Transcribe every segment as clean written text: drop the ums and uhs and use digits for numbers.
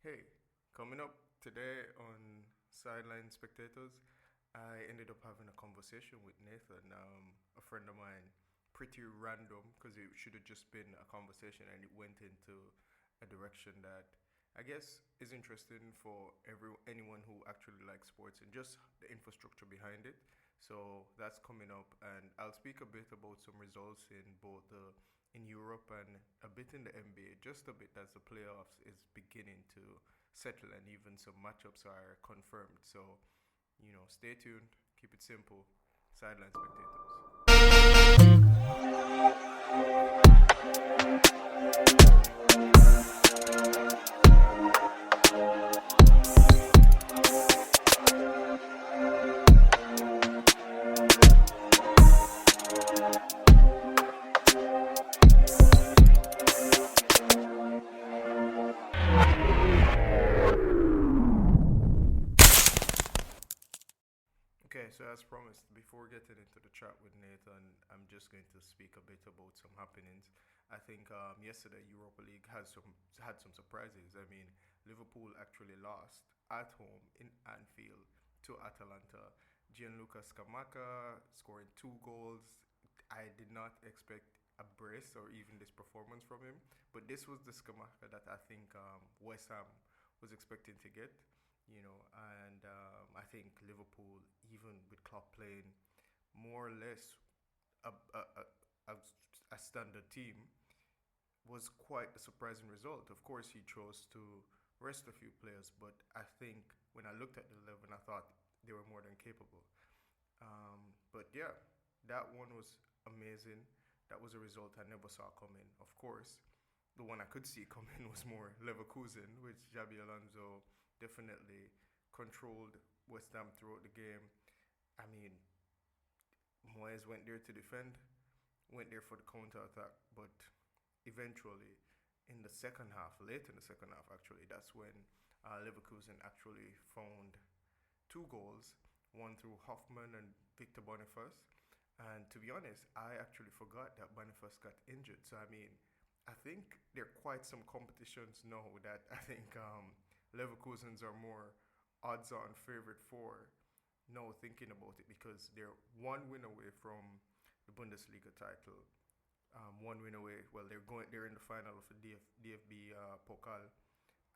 Hey, coming up today on Sideline Spectators, I ended up having a conversation with Nathan, a friend of mine, pretty random because it should have just been a conversation and it went into a direction that I guess is interesting for anyone who actually likes sports and just the infrastructure behind it. So that's coming up, and I'll speak a bit about some results in both the in Europe and a bit in the NBA, just a bit as the playoffs is beginning to settle and even some matchups are confirmed. So, stay tuned, keep it simple, sideline spectators. Okay, so as promised, before getting into the chat with Nathan, I'm just going to speak a bit about some happenings. I think yesterday Europa League had some surprises. I mean, Liverpool actually lost at home in Anfield to Atalanta. Gianluca Scamacca scoring two goals. I did not expect a brace or even this performance from him, but this was the Scamacca that I think West Ham was expecting to get, and I think Liverpool, even with Klopp playing more or less a standard team, was quite a surprising result. Of course, he chose to rest a few players, but I think when I looked at the 11, I thought they were more than capable. But yeah, that one was amazing. That was a result I never saw coming. Of course, the one I could see coming was more Leverkusen, which Jabi Alonso definitely controlled West Ham throughout the game. I mean, Moyes went there to defend, went there for the counter attack, but eventually, in the second half, late in the second half, actually, that's when Leverkusen actually found two goals, one through Hoffman and Victor Boniface. And to be honest, I actually forgot that Boniface got injured. So I mean, I think there are quite some competitions now that I think Leverkusen's are more odds-on favorite for. No, thinking about it because they're one win away from the Bundesliga title. One win away. Well, they're in the final of the DFB Pokal,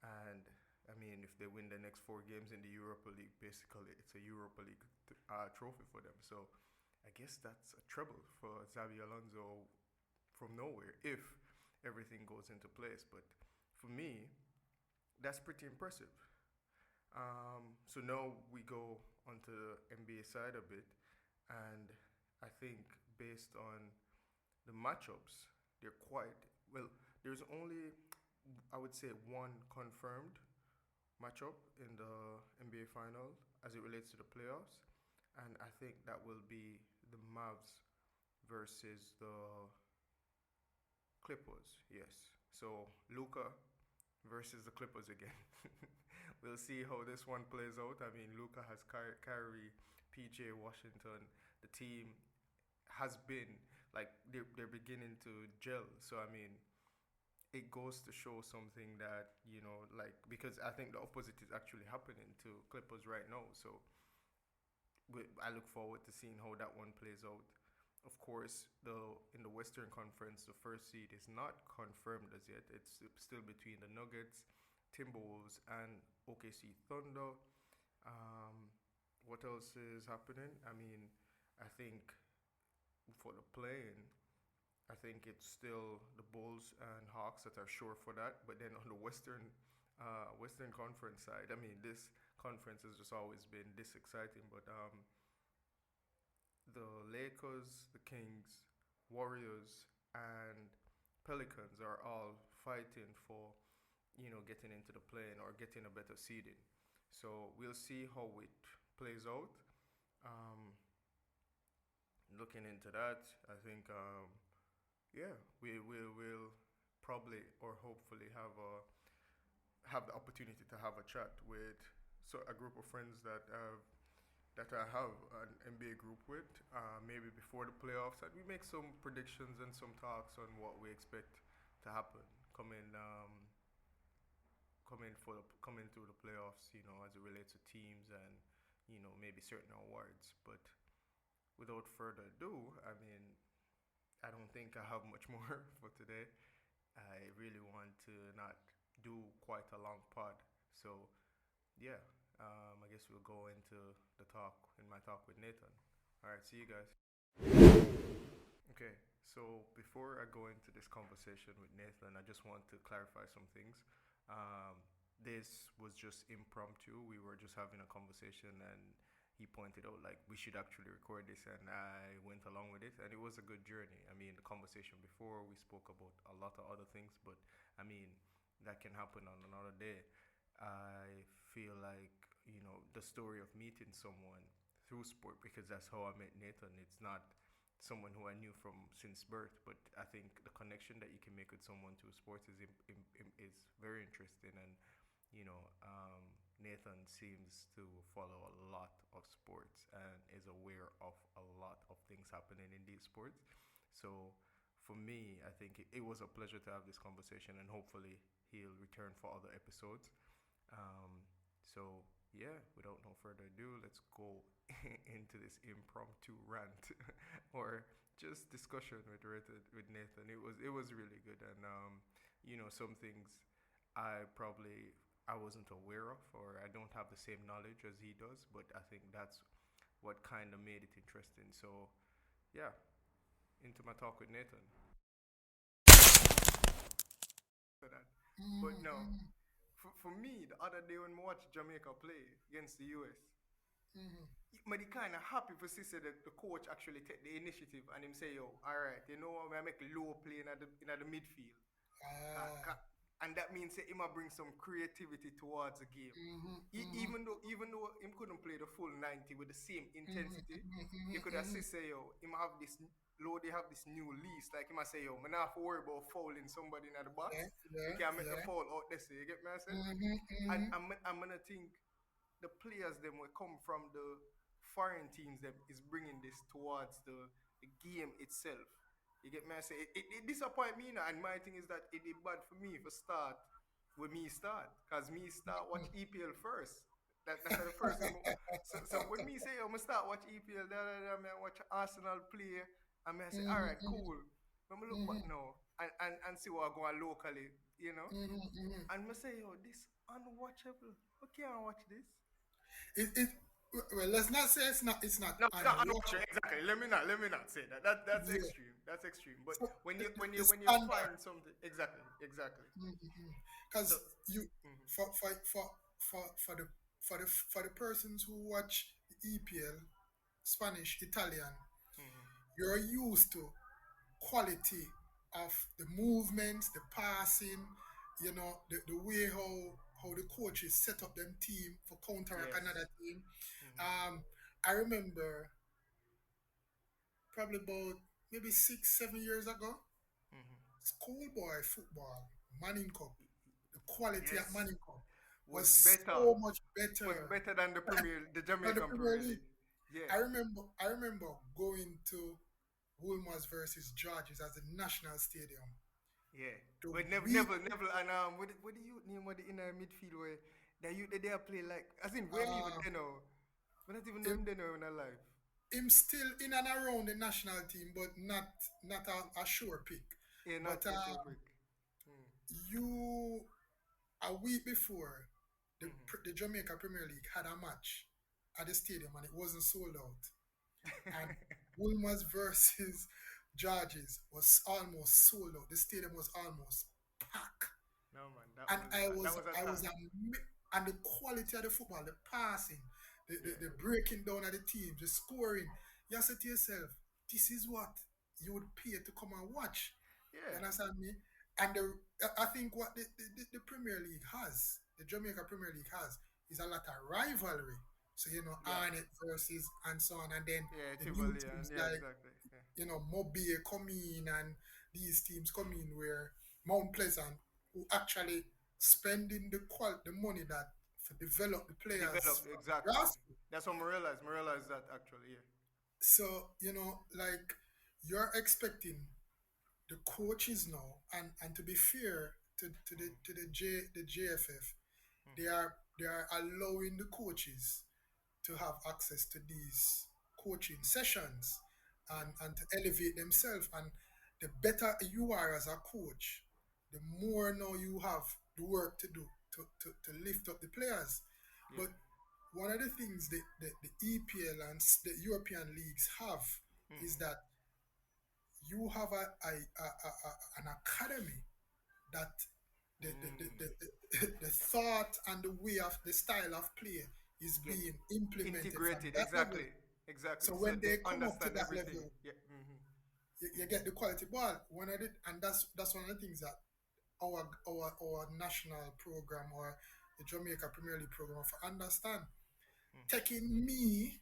and I mean, if they win the next four games in the Europa League, basically it's a Europa League trophy for them. So I guess that's a trouble for Xabi Alonso from nowhere if everything goes into place. But for me, that's pretty impressive. So now we go onto the NBA side a bit, and I think based on the matchups, they're quite well. There's only, I would say, one confirmed matchup in the NBA final as it relates to the playoffs, and I think that will be the Mavs versus the Clippers. Yes, so Luca versus the Clippers again. We'll see how this one plays out. I mean, Luca has Kyrie, PJ Washington. The team has been like they're beginning to gel. So I mean, it goes to show something that like because I think the opposite is actually happening to Clippers right now. So I look forward to seeing how that one plays out. Of course, in the Western Conference, the first seed is not confirmed as yet. It's still between the Nuggets, Timberwolves, and OKC Thunder. Um, what else is happening? I mean, I think for the playing, I think it's still the Bulls and Hawks that are sure for that. But then on the Western Conference side, I mean, this conference has just always been this exciting. But the Lakers, the Kings, Warriors, and Pelicans are all fighting for getting into the play-in or getting a better seeding. So we'll see how it plays out. Um, Looking into that, I think yeah, we will probably or hopefully have the opportunity to have a chat with a group of friends that I have an NBA group with, maybe before the playoffs, and we make some predictions and some talks on what we expect to happen coming coming through the playoffs, as it relates to teams and maybe certain awards. But without further ado, I mean, I don't think I have much more for today. I really want to not do quite a long pod, so yeah, I guess we'll go into the talk in my talk with Nathan. All right, see you guys. Okay, so before I go into this conversation with Nathan, I just want to clarify some things. Um, this was just impromptu. We were just having a conversation, and he pointed out like we should actually record this, and I went along with it, and it was a good journey. I mean, the conversation before we spoke about a lot of other things, but I mean that can happen on another day. I feel like the story of meeting someone through sport because that's how I met Nathan. It's not someone who I knew from since birth, but I think the connection that you can make with someone through sports is very interesting. And Nathan seems to follow a lot of sports and is aware of a lot of things happening in these sports. So for me, I think it was a pleasure to have this conversation, and hopefully he'll return for other episodes. So yeah, without no further ado, let's go into this impromptu rant or just discussion with Nathan. It was really good, and some things I wasn't aware of, or I don't have the same knowledge as he does, but I think that's what kind of made it interesting. So yeah, into my talk with Nathan. For that. But Mm-hmm, no, mm-hmm, for me, the other day when I watched Jamaica play against the US, mm-hmm. but he kind of happy for see say the coach actually take the initiative and him say, yo, all right, you know what, I make low play in the midfield. Ca- Ah, ca- and that means say him a bring some creativity towards the game. mm-hmm, mm-hmm, Even though him couldn't play the full 90 with the same mm-hmm, intensity, mm-hmm, you could mm-hmm. assist say, yo, him have this low, they have this new lease. Like him I say, yo, man, not have to worry about fouling somebody in the box. Yeah, We yeah, can make the yeah. foul out there, say, you get me I say? Mm-hmm, And mm-hmm. I'm gonna think the players them will come from the foreign teams that is bringing this towards the game itself. You get me? I say it disappoint me now, and my thing is that it bad for me for start with me start, cause me start watch EPL first. That's the first thing. So when me say I'm gonna start watch EPL, me I watch Arsenal play, and me I say all Mm-hmm, right, cool. Let me look back mm-hmm, now and see what I go on locally, you know. mm-hmm, mm-hmm. And me say yo, this unwatchable. We can't watch this. It well, let's not say it's not No, it's not unwatchable. unwatchable. Exactly. Let me not say that. That's Yeah. extreme. That's extreme. But So when the, you the, when the you when you standard, find something exactly. So because you mhm, for the for the persons who watch the EPL, Spanish, Italian, mhm, you're used to quality of the movements, the passing, the way how the coaches set up them team for counteract yes. another team. Mhm, Um, I remember probably about maybe 6, 7 years ago, mhm. schoolboy football, Manning Cup, the quality at Yes, Manning Cup was was better. so much Was better better than the than the Jamaican Premier Premier League. League. Yeah, I remember going to Woolmers versus Georges as the national stadium. yeah. The But never, week never, never. And what the youth name? What the inner midfield where the youth they are play like as in when even uh, they know. We not even know him, him they know in our life. him still in and around the national team, but not a sure pick. Yeah, But not a show break. Mm. you a week before Mm-hmm. the Jamaica Premier League had a match at the stadium and it wasn't sold out. And Woolmers versus Georges was almost sold out. The stadium was almost packed. No man, And that was a I was time. and the quality of the football, the passing, Yeah, the breaking down of the team, the scoring. You say to yourself, this is what you would pay to come and watch. You yeah, understand me? And I think what the Premier League has, the Jamaica Premier League has, is a lot of rivalry. So yeah, Arnett versus and so on, and then yeah. the new Tivoli and teams yeah, like exactly. Yeah, Mobile come in, and these teams come in where Mount Pleasant, who actually spending the money that for develop the players developed from the exactly. grassroots. That's what I realized. I realized that actually. Yeah. So like you're expecting the coaches now, and to be fair to Mm-hmm. the JFF, they are allowing the coaches to have access to these coaching sessions Yeah. and to elevate themselves. And the better you are as a coach, the more now you have the work to do to lift up the players. Yeah. But one of the things the EPL and the European leagues have is Mm-hmm. that you have an academy that Mm. the thought and the way of the style of play is Get being implemented from integrated. that level. Exactly. Exactly. So So when they they come up to understand that everything. level, Yeah. Mm-hmm. you get the quality ball. One of the, and that's one of the things that our national program or the Jamaica Premier League program for understand. Mm-hmm. Taking me,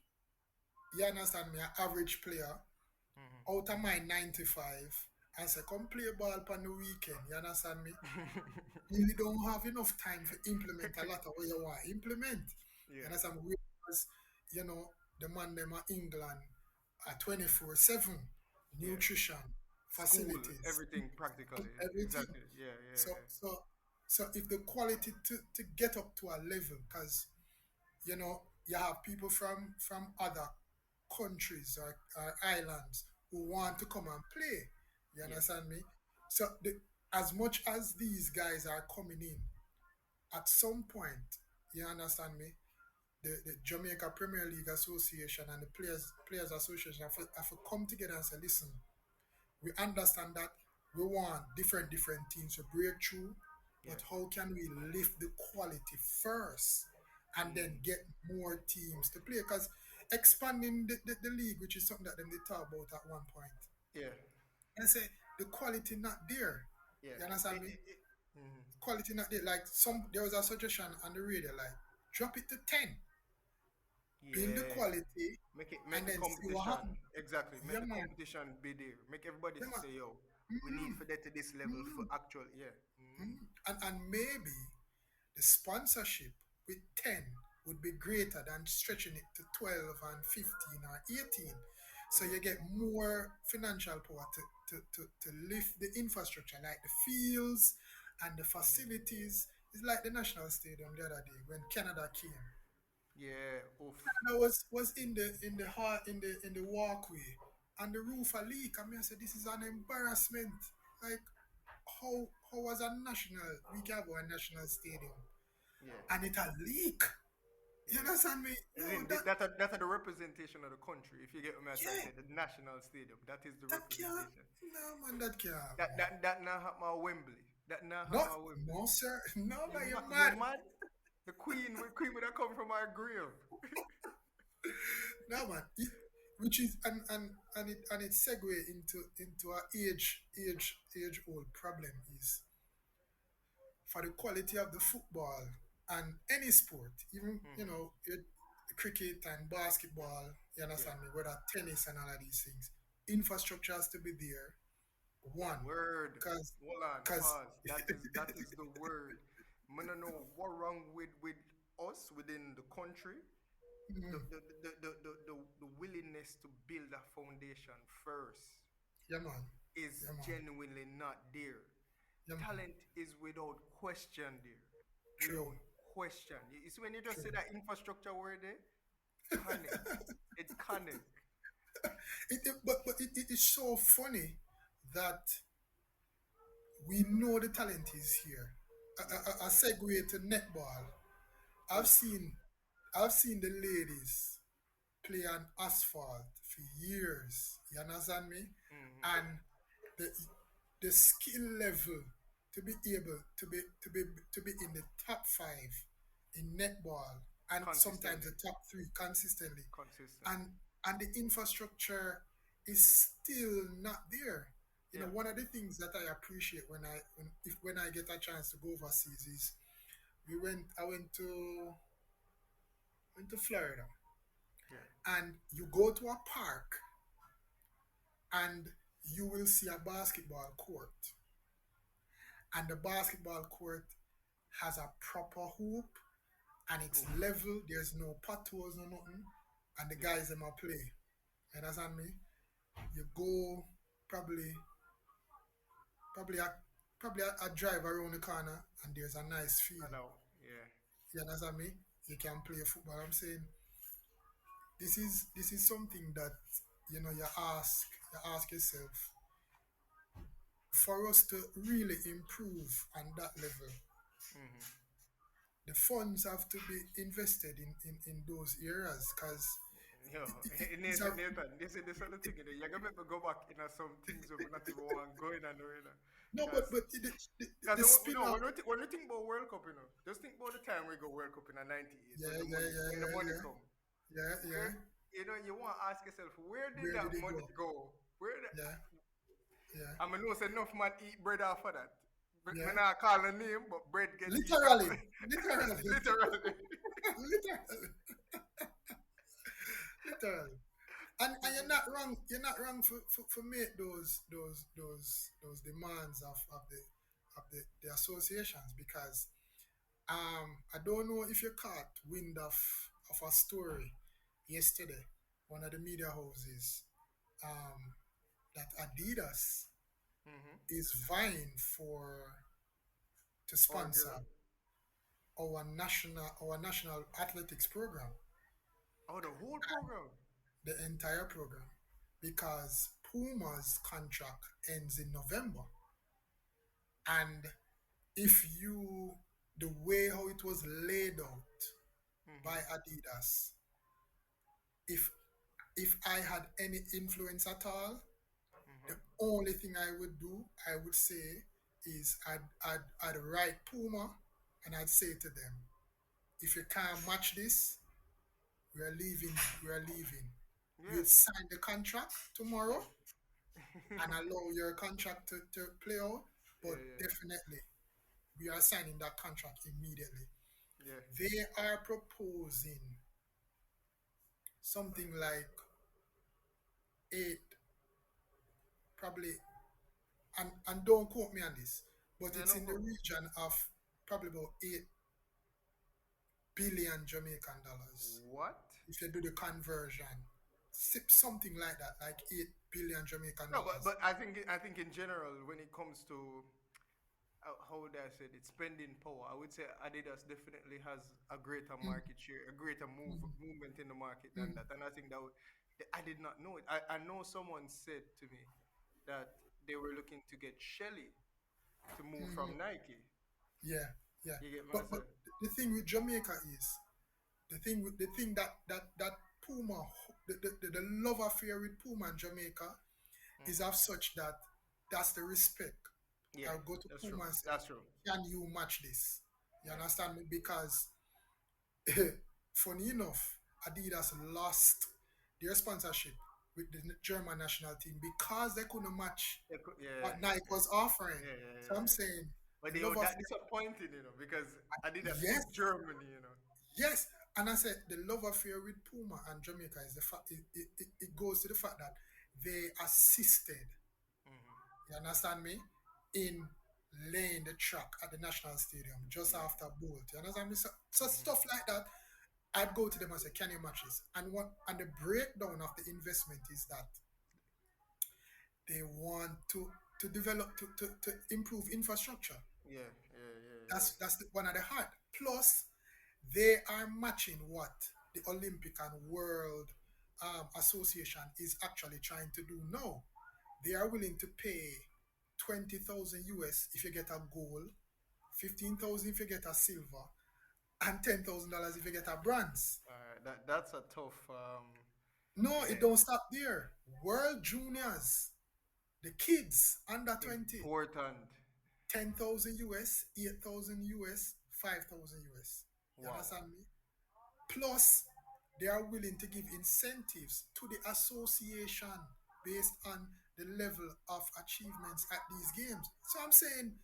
you understand me, an average player out of my 95 and say come play ball on the weekend. You understand me? Mm-hmm. You don't have enough time to implement a lot of what you want to implement. Yeah. And as I'm whereas, the man them are England at 24/7, Yeah. nutrition, School, facilities, everything practically. everything. Exactly. Yeah. Yeah. So so so if the quality to get up to a level, because you have people from other countries or islands who want to come and play. You Yeah. understand me? So as much as these guys are coming in, at some point, you understand me, the Jamaica Premier League Association and the Players Association have to come together and say, listen, we understand that we want different teams to break through, Yeah. but how can we lift the quality first and then Mm. get more teams to play? Because expanding the league, which is something that them they talk about at one point, Yeah. and say the quality not there. Yeah. You understand me? Mhm. Quality not there. Like there was a suggestion on the radio, like drop it to 10, build the Yeah. quality, Make and the then see what competition happens. exactly. Yeah, Make the man. competition be there. Make everybody Yeah, to man. say, yo, we need Mm-hmm. for that to this level for Mm-hmm. actual. Yeah. Mm. Mm-hmm. And maybe the sponsorship with 10 would be greater than stretching it to 12 and 15 or 18. So Yeah. you get more financial power to lift the infrastructure, like the fields and the facilities. It's like the National Stadium the other day when Canada came. Yeah. Oof. And I was in the walkway and the roof a leak. And me I said, this is an embarrassment. Like how was a national we can have a national stadium Yeah. and it a leak. You Yeah. understand me? As Yo, in, that are the representation of the country. If you get what I'm trying to yeah, say, the national stadium. That is the that can't. representation. No man, that can't That happen. that that now happen at Wembley. That now No, happen at Wembley. no, sir. No, man, you're You mad. mad? The queen would have come from our grave. No, man. Which is and it segue into our age old problem is for the quality of the football and any sport, even Hmm. cricket and basketball. You Yeah. understand me? Whether tennis and all of these things, infrastructure has to be there. One, Word. because Hold on. because Pause. That is the word. I don't know what wrong with us within the country. The willingness to build a foundation first yeah man, is yeah man, genuinely not there. yeah man. Talent is without question there. True, Without question. You see when you just true. say that infrastructure word there, connect. It connect. But it is so funny that we know the talent is here. Yeah. A segue to netball. I've Oof. seen I've seen the ladies play on asphalt for years. You understand me? Hmm. And the the skill level to be able to be in the top five in netball and sometimes Consistently. the top three consistently, Consistently. and the infrastructure is still not there. Yeah. One of the things that I appreciate when I get a chance to go overseas is I went to Florida, Yeah. and you go to a park and you will see a basketball court, and the basketball court has a proper hoop and it's Oof. level. There's no potholes, no nothing, and the Yeah. guys them a play. You understand me? You go probably probably a, probably a drive around the corner and there's a nice I field. know. Yeah. You understand me? You can play football. I'm saying this is something that you ask yourself for us to really improve on that level. Mm-hmm. The funds have to be invested in those areas because Yo, it's a Nathan, this is this other thing, you know. You're gonna make me go back in some things where we not even want going on, you know. no, Cause, but the spin no, off. when we think about World Cup, you know, just think about the time we go World Cup in a '98 Yeah, yeah, yeah, when the yeah, money yeah, come. yeah, yeah. Where you know you want to ask yourself, where did Where did that it money go? go? Where the, Yeah, yeah, I mean, no, say enough man eat bread after that. But me yeah. not call a name, but bread get eaten up. Literally, literally, Literally. literally, literally. And you're not wrong. You're not wrong for make those demands of the associations because I don't know if you caught wind of a story yesterday. One of the media houses um, that Adidas Mm-hmm. is vying for to Or sponsor girl. our national athletics program, Oh, the whole program. the entire program, because Puma's contract ends in November, and if you the way how it was laid out by Mm-hmm. Adidas, if if I had any influence at all, the Mm-hmm. only thing I would do, I would say, is I'd write Puma and I'd say to them, if you can't match this, we are leaving. We are leaving. Yeah. We'll sign the contract tomorrow Yeah. and allow your contract to play out. Yeah. But definitely, we are signing that contract immediately. Yeah. Yeah. They are proposing something like eight, probably, and don't quote me on this, but Yeah. it's No in the problem. region of probably about 8 billion Jamaican dollars. What? If you do the conversion, something like that, like 8 billion Jamaican No, but dollars. I think in general, when it comes to how would I say it, spending power, I would say Adidas definitely has a greater Mm, market share, a greater mm, movement in the market than mm, that. And I think I did not know it. I know someone said to me that they were looking to get Shelly to move mm. from Nike. Yeah, yeah. You get what I But say? the thing with Jamaica is the thing that Puma, the love affair with Puma and Jamaica is of Hmm. such that that's the respect. Yeah, I'll go to that's true. Puma and say, That's true. can you match this? You Yeah. understand me? Because funny enough, Adidas lost their sponsorship with the German national team because they couldn't match Yeah, what Nike was offering. yeah, yeah, So I'm yeah. saying But the love that affair. disappointing, because Adidas Yes, took Germany. yes, and I said the love affair with Puma and Jamaica is the fact it goes to the fact that they assisted, Hmm. you understand me, in laying the track at the national stadium just Yeah. after Bolt. You understand me? So stuff Hmm. like that, I'd go to them and say, can you match this? And the breakdown of the investment is that they want to develop to improve infrastructure. Yeah, yeah, yeah, That's one of the heart. Plus, they are matching what the Olympic and World Association is actually trying to do now. They are willing to pay 20,000 US if you get a gold, 15,000 if you get a silver, and $10,000 if you get a bronze. that's a tough. No, it Yeah, don't stop there. World Juniors, the kids under 20, important. 10,000 US, 8,000 US, 5,000 US. You Wow. understand me? Plus, they are willing to give incentives to the association based on the level of achievements at these games. So I'm saying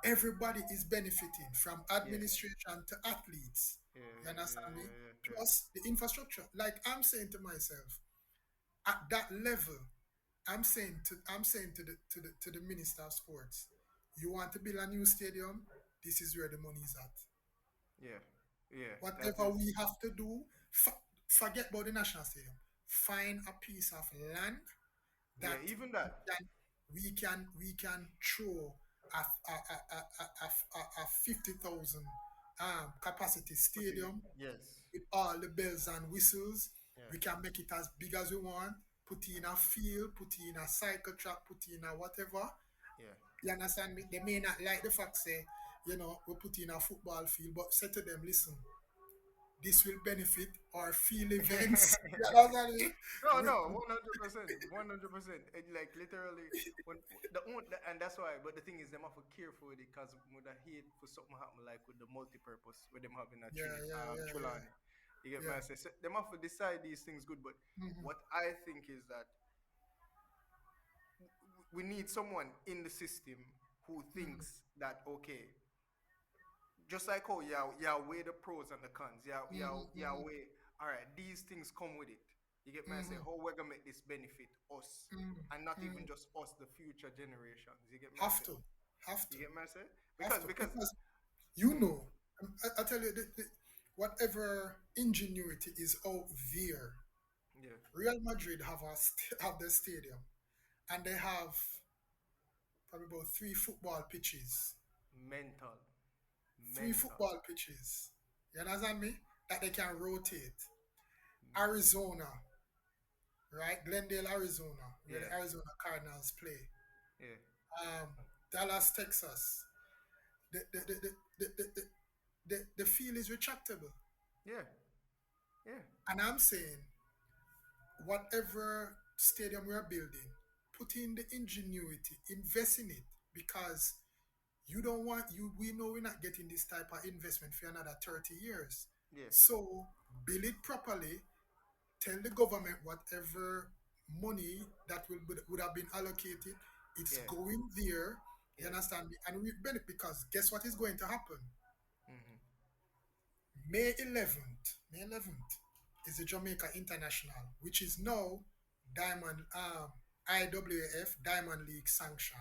everybody is benefiting from Yeah, administration to athletes. yeah, You understand yeah, me? yeah, yeah, yeah. Plus the infrastructure. Like I'm saying to myself, at that level, I'm saying to the minister of sports, you want to build a new stadium, this is where the money is at. Yeah, yeah. That Whatever is. we have to do, forget about the national stadium. Find a piece of land Yeah, that even we that. can we can throw a 50,000 capacity Proceed. stadium Yes. with all the bells and whistles. Yeah. We can make it as big as we want. Put in a field, put in a cycle track, put in a whatever. Yeah. You understand me? They may not like the fact say, we put in a football field, but say to them, listen, this will benefit our field events. You understand me? No, We, no, 100%, 100%. Like literally, when and that's why. But the thing is, them have to care for it because would I hate for something happen like with the multi-purpose with them having a yeah, yeah, yeah, yeah, Trelawney. You get yeah. my say. So them have to decide these things good. But Mm-hmm, what I think is that we need someone in the system who mm-hmm, thinks that okay, just like how yeah weigh the pros and the cons. Yeah mm-hmm, weigh. All right, these things come with it. You get me? I say mm-hmm, how we're gonna make this benefit us and not mm-hmm, even mm-hmm. just us, the future generations. You get me? I Have say. to, have to, You get me? I say have to, because because mm, I tell you, whatever ingenuity is out there, yeah, Real Madrid have their stadium, and they have probably about three football pitches. mental, Three mental, football pitches. You understand me? That they can rotate. mental. Arizona, right? Glendale, Arizona, where Yeah, the Arizona Cardinals play. yeah, Um, Dallas, Texas. The field is retractable. yeah, yeah, And I'm saying, whatever stadium we're building, put in the ingenuity, invest in it, because you don't want you we know we're not getting this type of investment for another 30 years. yeah, So build it properly, tell the government whatever money that would have been allocated, it's yeah, going there. You yeah. understand me? And we benefit, because guess what is going to happen? Mm-hmm. May 11th is the Jamaica International, which is now Diamond IWF Diamond League sanction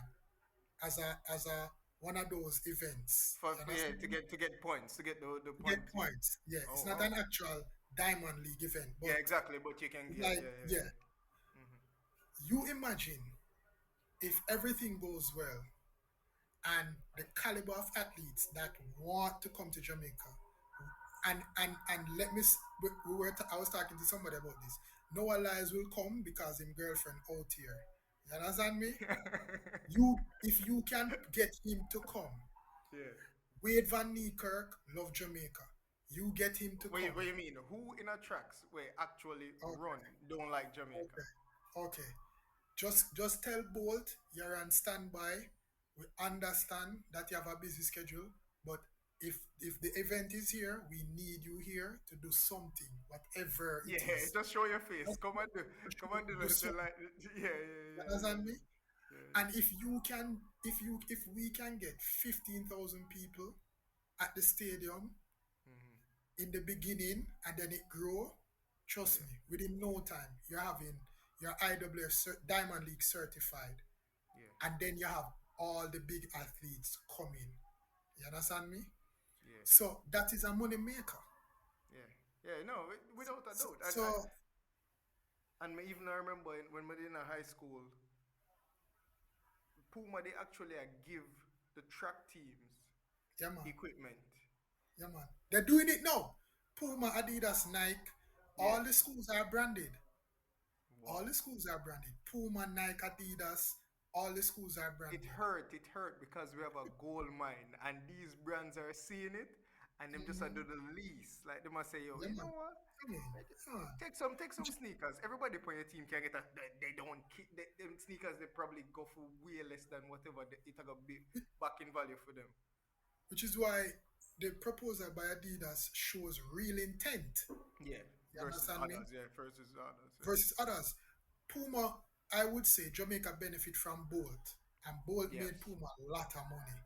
as a one of those events. You For yeah understand me? to get points to get the To get point. points. Yeah, Oh, it's not oh. an actual Diamond League event, Yeah, but exactly. But you can get like, yeah, yeah, yeah, yeah. Mm-hmm. you imagine if everything goes well and the caliber of athletes that want to come to Jamaica, and let me I was talking to somebody about this. Noah Lyles will come because his girlfriend out here. You understand me? You If you can get him to come, Yeah. Wade Van Niekerk love Jamaica. You get him to Wait, come. what you mean? Who in a tracks where actually run Okay, don't like Jamaica? okay, okay. Just tell Bolt you're on standby. We understand that you have a busy schedule, but if the event is here, we need you here to do something, whatever Yeah, it is. just show your face. Just Come and do do the something. like. Yeah, You yeah, yeah, understand me? yeah, And if we can get 15,000 people at the stadium yeah. Mm-hmm. in the beginning and then it grow, trust Yeah, me, within no time you're having your IWF Diamond League certified, yeah, and then you have all the big athletes coming. You understand me? yeah, So that is a money maker. yeah, yeah. No, without a So, doubt. so And me even I remember when we were in a high school, Puma they actually give the track teams yeah, man, equipment. yeah, man. They're doing it now. Puma, Adidas, Nike, Yeah. all the schools are branded. All Wow. the schools are branded. Puma, Nike, Adidas, all the schools are It branded. hurt. It hurt because we have a gold mine, and these brands are seeing it, and them just a do Hmm. the least. Like they must say, yo, Yeah, you man. know what? I mean, Like, yeah, man. take some sneakers. Everybody on your team can get a. They don't keep them sneakers. They probably go for way less than whatever it a be back in value for them. Which is why the proposal by Adidas shows real intent. Yeah. You Versus understand me? others. Yeah. Versus others. Yeah. Versus others. Puma, I would say Jamaica benefit from Bolt, and Bolt made Yes. Puma a lot of money.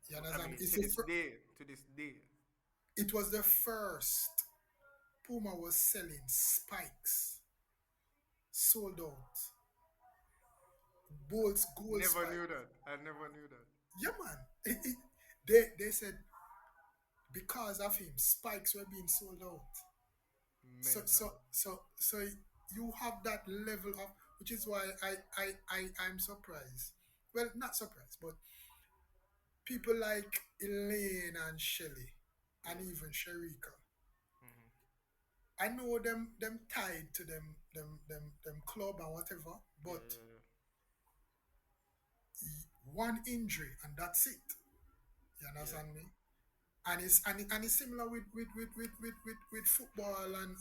You I understand me? mean, to this day, to this day. It was the first Puma was selling spikes, sold out. Bolt's gold Never spike. knew that. I never knew that. Yeah, man. They said because of him, spikes were being sold out. So Mental. so so so you have that level of, which is why I'm surprised. Well, not surprised, but people like Elaine and Shelley and Yeah. even Sharika. Mm-hmm. I know them tied to them club and whatever, Yeah, but yeah, one injury and that's it. You yeah. understand me? And it's similar with football and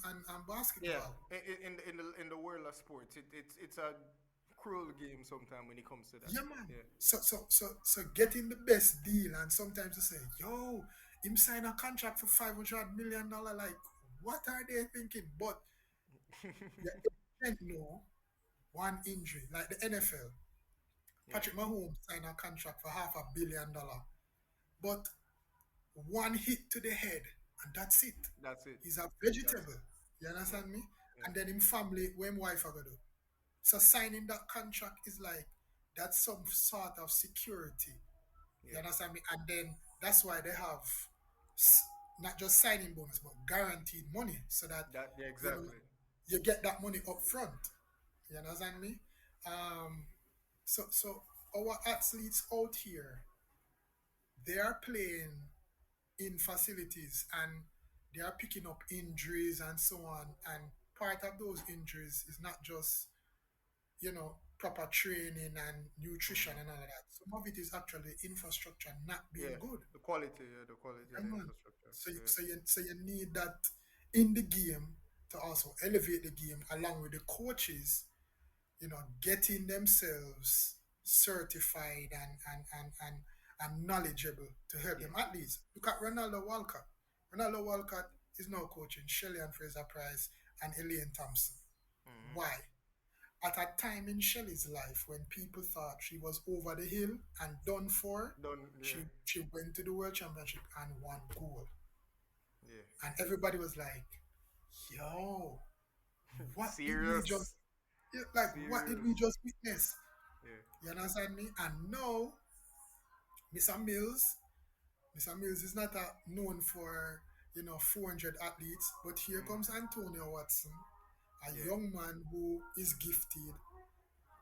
Yeah, basketball. in the world of sports, it's a cruel game sometimes when it comes to that. Yeah, man. Yeah. So getting the best deal, and sometimes you say, yo, him sign a contract for $500 million. Like, what are they thinking? But the agent know one injury, like the NFL. Yeah, Patrick Mahomes signed a contract for $500 million, but one hit to the head, and that's it. that's it. He's a That's vegetable. You yeah, understand me? yeah, And then in family, when wife are gonna do. So signing that contract is like that's some sort of security. You yeah. understand me? And then that's why they have not just signing bonus, but guaranteed money, so that That yeah, you know exactly. you get that money up front. You understand me? Um, so our athletes out here, they are playing in facilities and they are picking up injuries and so on. And part of those injuries is not just proper training and nutrition Hmm. and all of that. Some of it is actually infrastructure not being Yeah, good. the quality of Yeah, the man. infrastructure. So, Yeah, so you need that in the game to also elevate the game along with the coaches, getting themselves certified and knowledgeable to help them yeah. athletes. Look at Ronaldo Walcott. Ronaldo Walcott is now coaching Shelley and Fraser Price and Elaine Thompson. Hmm. Why? At a time in Shelley's life when people thought she was over the hill and done for, Done. Yeah, she went to the World Championship and won gold. yeah. And everybody was like, yo, what did we just, Serious, yeah, like, what did serious. we just witness? Yeah. You understand me? And now, Mr. Mills, Mr. Mills is not known for, 400 athletes, but here comes Hmm. Antonio Watson, a Yeah, young man who is gifted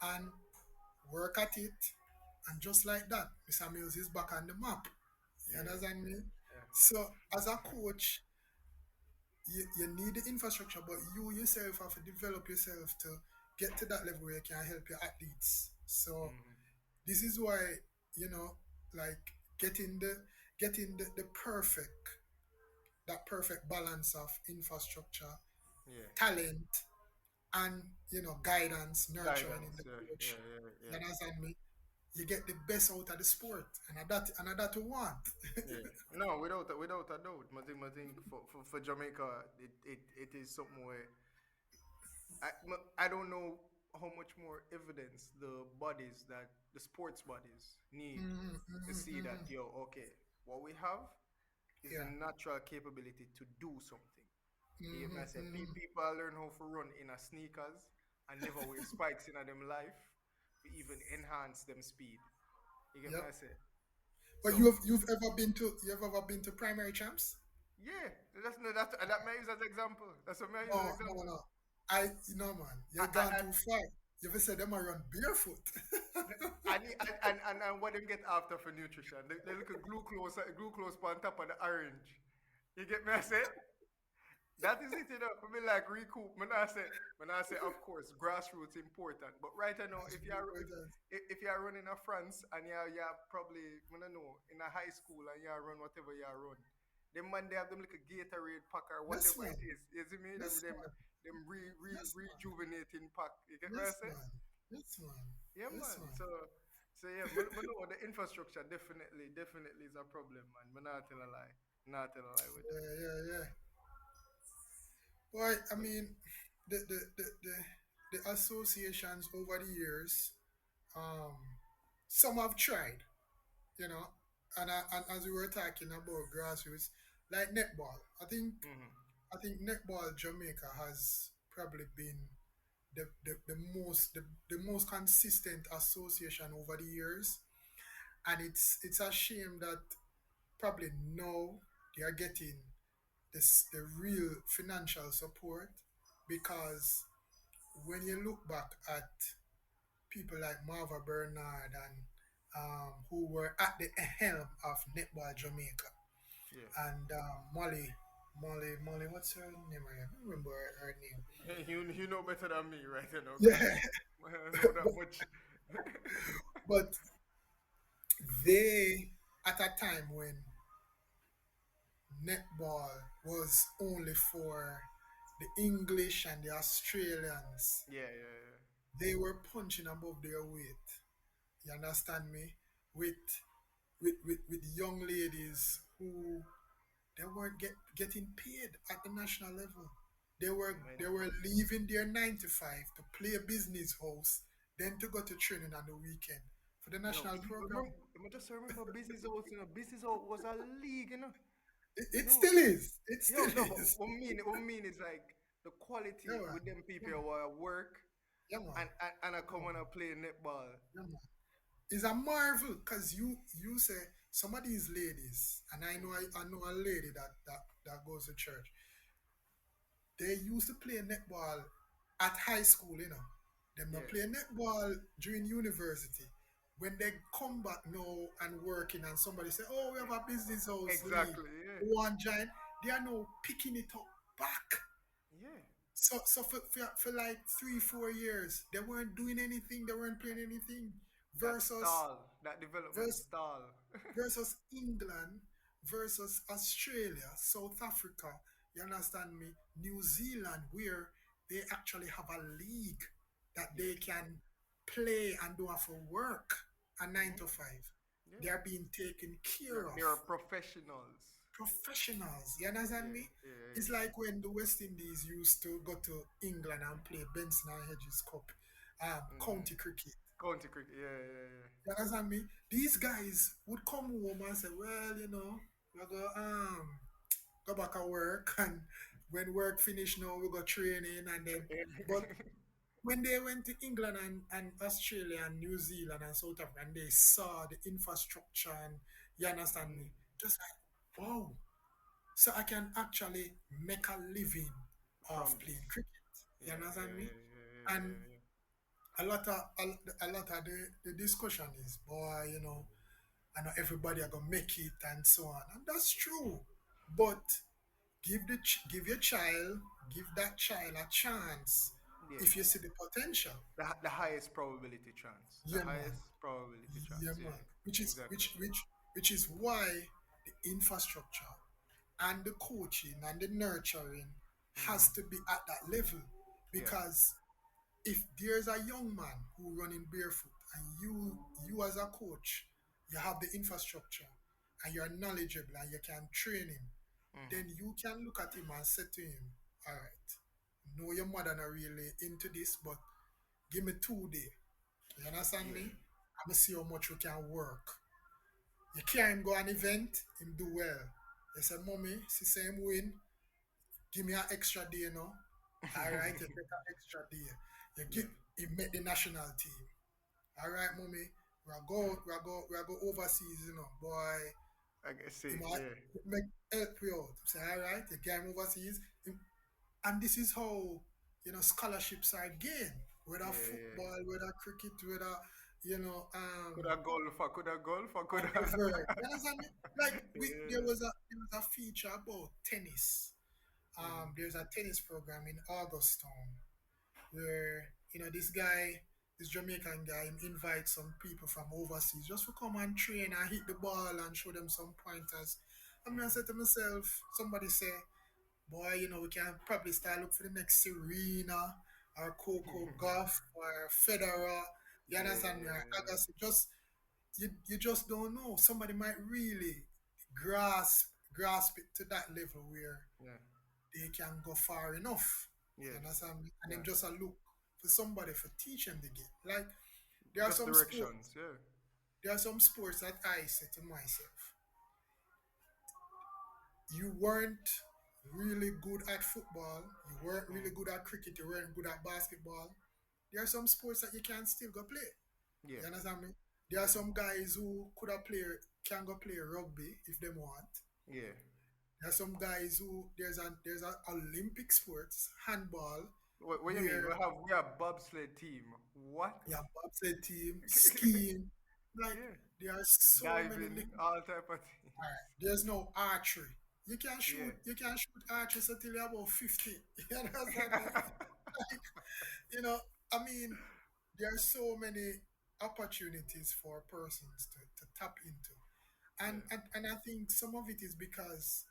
and work at it. And just like that, Mr. Mills is back on the map. You yeah, understand me? yeah, So, as a coach, you need the infrastructure, but you yourself have to develop yourself to get to that level where you can help your athletes. yeah. So, Hmm. this is why, you know, like getting the perfect balance of infrastructure, Yeah. talent, and guidance, nurturing in Guidance. the Yeah, coach. yeah, yeah, You yeah. understand me? You get the best out of the sport, and that to want. Yeah. No, without a doubt. I think for Jamaica, it is something where I don't know how much more evidence the bodies that the sports bodies need Hmm, to hmm, see that hmm. okay, what we have is a Yeah. natural capability to do something. You get me? Hmm, I say hmm. people learn how to run in a sneakers and never wear spikes in them life. We even enhance them speed. You get me? Yep. I say But so. you've ever been to primary champs? Yeah, that's no that may use as example. That's what may use as No, no, example. no. Man, I, you've I, gone I, too far. You ever said them are run barefoot? and what them get after for nutrition? They look at glucose on top of the orange. You get me? I say that is it, For me, like recoup. When I say, of course, grassroots important. But right now, That's really important. if you are running a France and you're probably, I don't know, in a high school and you run whatever you run, them man they have them like a Gatorade pack or Yes, whatever man. it is. You see me? Them Yes, them man. them Yes, man. rejuvenating pack. You get what I Yes, say? man. Yes, man. Yeah, Yes, man. man. So yeah, me know the infrastructure definitely is a problem, man. Me not tell a lie. Not tell a lie with that. Yeah, yeah, yeah. Well, I But mean, the associations over the years, um, some have tried, you know, and as we were talking about grassroots, like netball, mm-hmm. I think netball Jamaica has probably been the most consistent association over the years, and it's a shame that probably now they are getting the real financial support, because when you look back at people like Marva Bernard and who were at the helm of Netball Jamaica, Yeah. and Molly, what's her name again? I don't remember her name. Hey, you know better than me, right? You know, Yeah, cause I don't know that much. but they at a time when netball was only for the English and the Australians, Yeah, yeah, they were punching above their weight. You understand me? With with young ladies who they weren't getting paid at the national level. yeah. They were leaving their 9 to 5 to play a business house, then to go to training on the weekend for the You know, national program. remember, I just remember business house. You know, business house was a league. You It know. still is. It Yo, still no, but is. what I mean is like the Yeah, quality man. with them Yeah, people man. who are at work Yeah, man. and I Yeah, come man. and I play netball. Yeah, man. It's a marvel because you say some of these ladies, and I know a lady that goes to church. They used to play netball at high school, you know. Them not Yeah, play netball during university. When they come back now and working and somebody say, oh, we have a business house league, exactly. Yeah, one giant, they are now picking it up back. yeah. So for like 3, 4 years, they weren't doing anything, they weren't playing anything. That Versus stall, that development versus stall. versus England versus Australia, South Africa, you understand me? New Zealand, where they actually have a league that Yeah. they can play and do have for work a nine to Mm, five. They yeah. are being taken care They of. are professionals. Professionals, you understand Yeah, me? It's yeah, like when the West Indies used to go to England and play Benson and Hedges Cup, yeah. county cricket. County cricket. Yeah, yeah, You understand me? These guys would come home and say, well, we go go back at work and when work finish now we go training and then but yeah. when they went to England and Australia and New Zealand and South Africa and they saw the infrastructure and you understand me? Just like, wow. So I can actually make a living From off this. playing cricket. You Yeah, understand yeah, me? yeah, yeah, And yeah, yeah. a lot of the discussion is, boy, I know everybody are gonna make it and so on, and that's true. But give your child, give that child a chance Yeah. if you see the potential. The highest probability chance. The Yeah, man. highest probability Yeah, chance. Yeah. man. Which is Exactly. which is why the infrastructure and the coaching and the nurturing has to be at that level Yeah. because if there's a young man who running barefoot and you as a coach you have the infrastructure and you're knowledgeable and you can train him, then you can look at him and say to him, all right, know your mother not really into this, but give me 2 days. You understand Yeah. me? I'm gonna see how much we can work. You carry him go an event, him do well. They say, mommy, see say him win, give me an extra day, no? All right, you take an extra day. You Yeah. get he make the national team. All right, mommy, we go overseas, boy. I can He see. might Yeah. make help you out. Say, all right, you get him overseas. And this is how, scholarships are gained. Whether Yeah. Yeah. football, whether cricket, whether, you know, Could I golf? Could I golf? Could I? whatever. You understand me? Like Yeah. there was a feature about tennis. Mm-hmm. There's a tennis program in Augustown where this guy, this Jamaican guy, invites some people from overseas just to come and train and hit the ball and show them some pointers. I mean, I said to myself, somebody say, boy, we can probably start look for the next Serena or Coco Golf or Federer. You understand me? Or Yeah. Agassi. You just don't know. Somebody might really grasp it to that level where Yeah. they can go far enough. You Yes. understand me? And Yeah. then just a look for somebody for teach them the game. Like there are Just some sports. directions. Yeah. There are some sports that I say to myself, you weren't really good at football, you weren't really Mm. good at cricket, you weren't good at basketball. There are some sports that you can still go play. Yeah. You understand me? There are Yeah. some guys who could have play can go play rugby if they want. Yeah. There are some guys who there's a Olympic sports handball What do you mean? where We have bobsled team. What? you have bobsled team, skiing. Like Yeah. There are so many diving, liquid. all type of things. Alright, there's no archery. Yeah. You can shoot archery until you're about 50. You understand me? Like, you know, I mean, there are so many opportunities for persons to tap into. Yeah. And I think some of it is because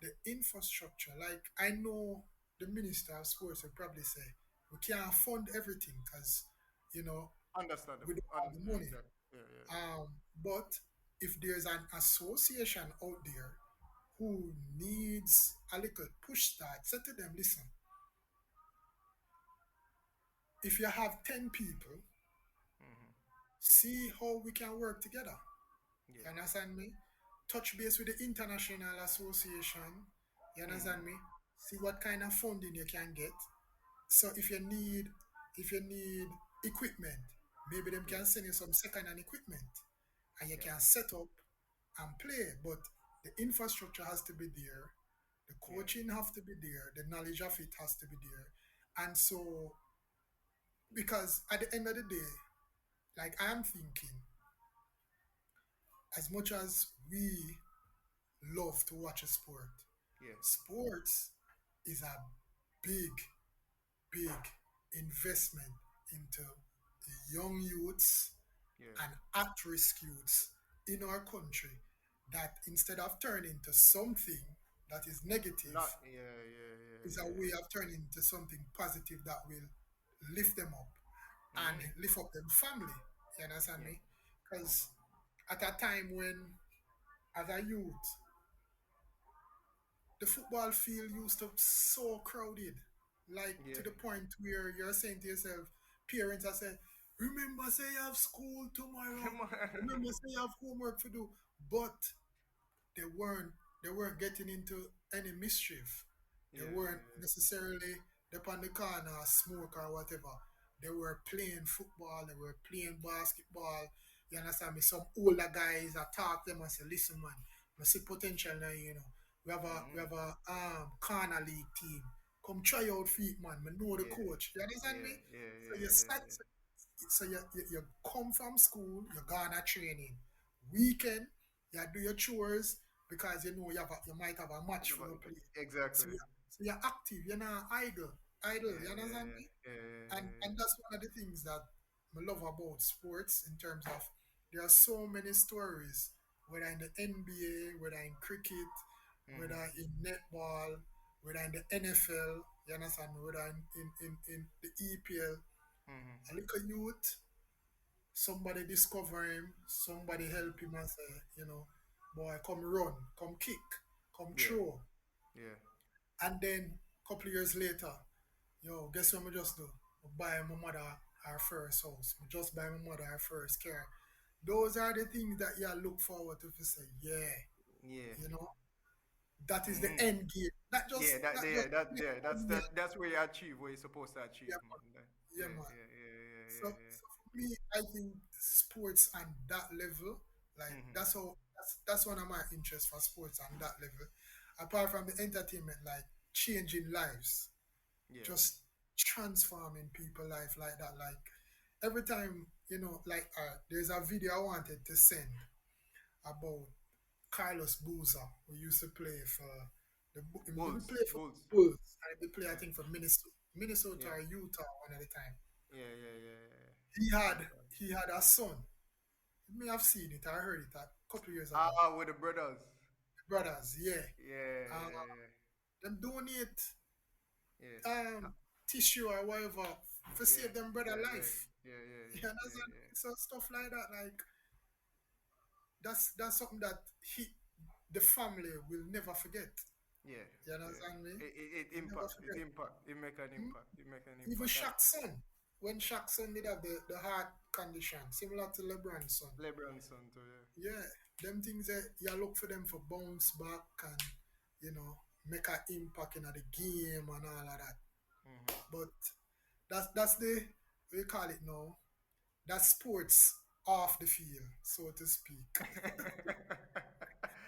the infrastructure, like I know the Minister of Sports will probably say, we can't fund everything because, you know, we Understandable. don't have the Yeah, money. exactly. Yeah, yeah, But if there's an association out there who needs a little push start, say to them, listen, if you have 10 people, yeah. see how we can work together. Yeah. You understand me? Touch base with the international association. You understand me? See what kind of funding you can get. So if you need equipment, maybe them Yeah. can send you some second-hand equipment and you Yeah. can set up and play. But the infrastructure has to be there, the Yeah. coaching have to be there, the knowledge of it has to be there. And so because at the end of the day, like I'm thinking, as much as we love to watch a sport, Yeah. sports is a big, big investment into young youths Yeah. and at-risk youths in our country that instead of turning to something that is Not. negative, Yeah. Yeah. Yeah. is a Yeah. way of turning into something positive that will lift them up and Mm-hmm. lift up them family. You understand Yeah. me? Because at a time when, as a youth, the football field used to so crowded, like Yeah. to the point where you're saying to yourself, parents are saying, remember say you have school tomorrow, Come on. remember say you have homework to do, but they weren't they weren't getting into any mischief. They Yeah. weren't Yeah. necessarily upon the corner smoke or whatever. They were playing football, they were playing basketball. You understand me? Some older guys I talk to them and say, listen man, I see potential now, you know. We Mm-hmm. have a corner league team. Come try out feet man. I know the Yeah. coach. You understand Yeah. me? Yeah. So you Yeah. start Yeah. so you come from school, you go on a training. Weekend, you do your chores because you know you might have a match Yeah. for a play. Exactly. So you're active, you're not idle. Yeah. Idle, you understand Yeah. me? Yeah. Yeah. And that's one of the things that I love about sports in terms of there are so many stories, whether in the NBA, whether in cricket, Yeah. Yeah. whether Mm-hmm. in netball, whether in the NFL, you understand me, whether in the EPL, a Mm-hmm. little youth, somebody discover him, somebody help him and say, you know, boy, come run, come kick, come Yeah. throw. Yeah. And then a couple of years later, yo, guess what I just do? I buy my mother her first house. I just buy my mother her first car. Those are the things that you look forward to say, yeah, Yeah. you know, that is the Mm-hmm. end game. Yeah, That just that's yeah, that's where you achieve what you're supposed to achieve, yeah, man. yeah, Yeah, man. yeah, So, yeah, so for me, I think sports on that level, like yeah, that's one of my interests for sports on that level. Apart from the entertainment, like changing lives, yeah, yeah. just transforming people life like that. Like every time, you know, like there's a video I wanted to send about Carlos Boozer, who used to play for he Bulls, played for Bulls. Bulls, and he played I Yeah, think for Minnesota yeah, or Utah one at a time. yeah, yeah, yeah, yeah. He I had understand. he had a son. You may have seen it. I heard it a couple of years ago. Ah, with the brothers. Brothers, yeah. Yeah, Um, yeah, them donate yeah, yeah. um tissue or whatever to Yeah, save them brother yeah, yeah, life. yeah, yeah, Yeah, that's yeah, yeah, so stuff like that. Like that's something that the family will never forget. yeah, You yeah. understand me? It Will never impact, it forget. impact, it make an Hmm? impact, it make an Even impact. That Shaq's son, when Shaq's son did have the heart condition, similar to LeBron's son. LeBron son too. Yeah. Yeah, them things that you look for them for bounce back and you know make an impact in the game and all of that. Mm-hmm. But that's the we call it now. That's sports off the field, so to speak.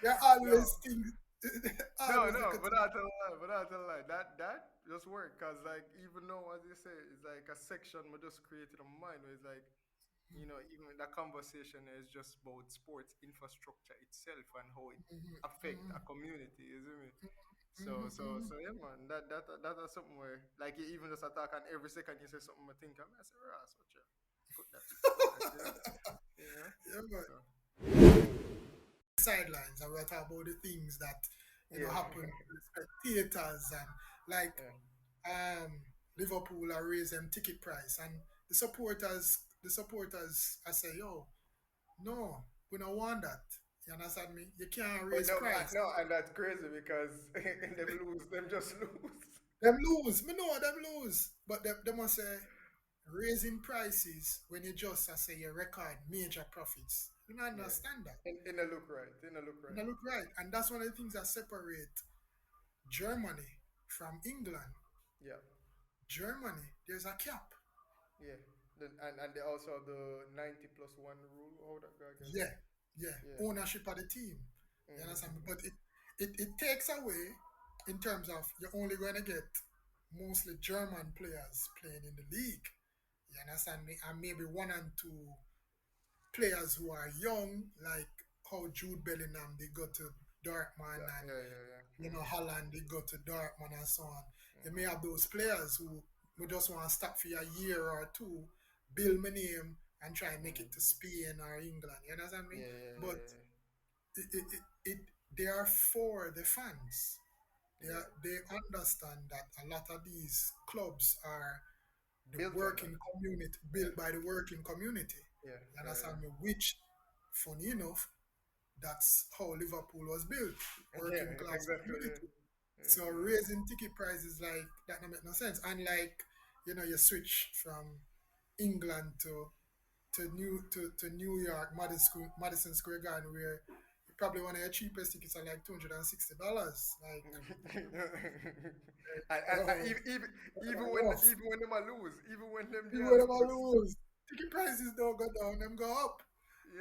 There are No, always things, no, always no, little but things. I tell a lie, but I tell a lie. That just work, cause like even though as you say, it's like a section we just created in my mind where it's like you know, even the conversation is just about sports infrastructure itself and how it Mm-hmm, affect a mm-hmm, community, isn't it? mm-hmm, mm-hmm. So yeah, man. That is something where like you even just attack and every second you say something I think I say, Ross, what you put that, you know. Yeah, but So sidelines, and we're talking about the things that yeah, happen to the spectators, and like yeah. um Liverpool are raising ticket price, and the supporters I say, yo, no, we don't want that. You understand me? You can't But raise no, price. no, and that's crazy because them lose, them just lose. Them lose. Me know them lose. But they must say raising prices when you just I say you record major profits. You don't Yeah, understand that. in a look right, in a look And right. I look right. And that's one of the things that separate Germany from England. Yeah, Germany, there's a cap. yeah. And they also have the 90+1 rule. How that go again? Yeah, yeah. Yeah. Ownership of the team. You understand me? Mm-hmm. But it takes away in terms of you're only going to get mostly German players playing in the league. You understand me? And maybe one and two players who are young, like how Jude Bellingham, they go to Dortmund, Yeah, and yeah, yeah, yeah. Holland, they go to Dortmund and so on. You may Mm-hmm. have those players who just want to stop for a year or two, build my name, and try and make it to Mm-hmm. Spain or England. You understand me? Yeah, yeah, But yeah, it they are for the fans. yeah. They understand that a lot of these clubs are the Built on that. working community, Yeah, built by the working community. yeah, You yeah, understand me? Which, funny enough, that's how Liverpool was built, yeah. working Yeah, class exactly. Yeah, community. yeah, So yeah. raising ticket prices like that don't make no sense. Unlike, you switch from England to New York, Madison Square Garden, where probably one of your cheapest tickets are like $260. Like, And yo, rough. even when them a lose, even when them People girls them a lose, lose. Ticket prices don't go down, them go up.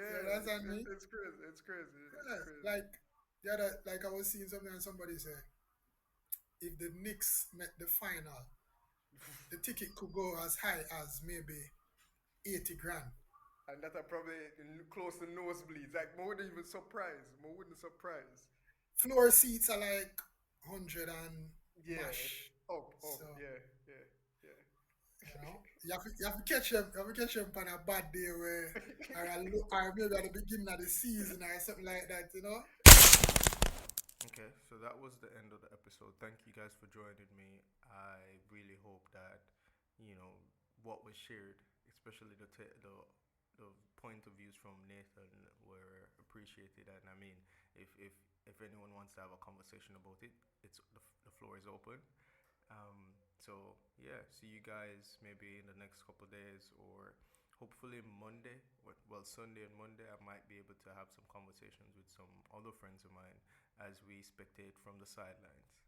You yeah, understand me? it's crazy, it's crazy, it's Yeah, crazy. like the other, like I was seeing something and somebody said, if the Knicks met the final, the ticket could go as high as maybe 80 grand. And that are probably close to nosebleeds. Like, more wouldn't even surprise. More wouldn't surprise. Floor seats are like 100 and Yeah, mash. up, So, yeah, yeah, yeah. you have to catch them. You have to catch them on a bad day where, or maybe at the beginning of the season or something like that. Okay, so that was the end of the episode. Thank you guys for joining me. I really hope that what was shared, especially the point of views from Nathan, were appreciated. And I mean, if anyone wants to have a conversation about it, the floor is open. So yeah, see you guys maybe in the next couple of days, or hopefully Monday. Well, Sunday and Monday, I might be able to have some conversations with some other friends of mine as we spectate from the sidelines.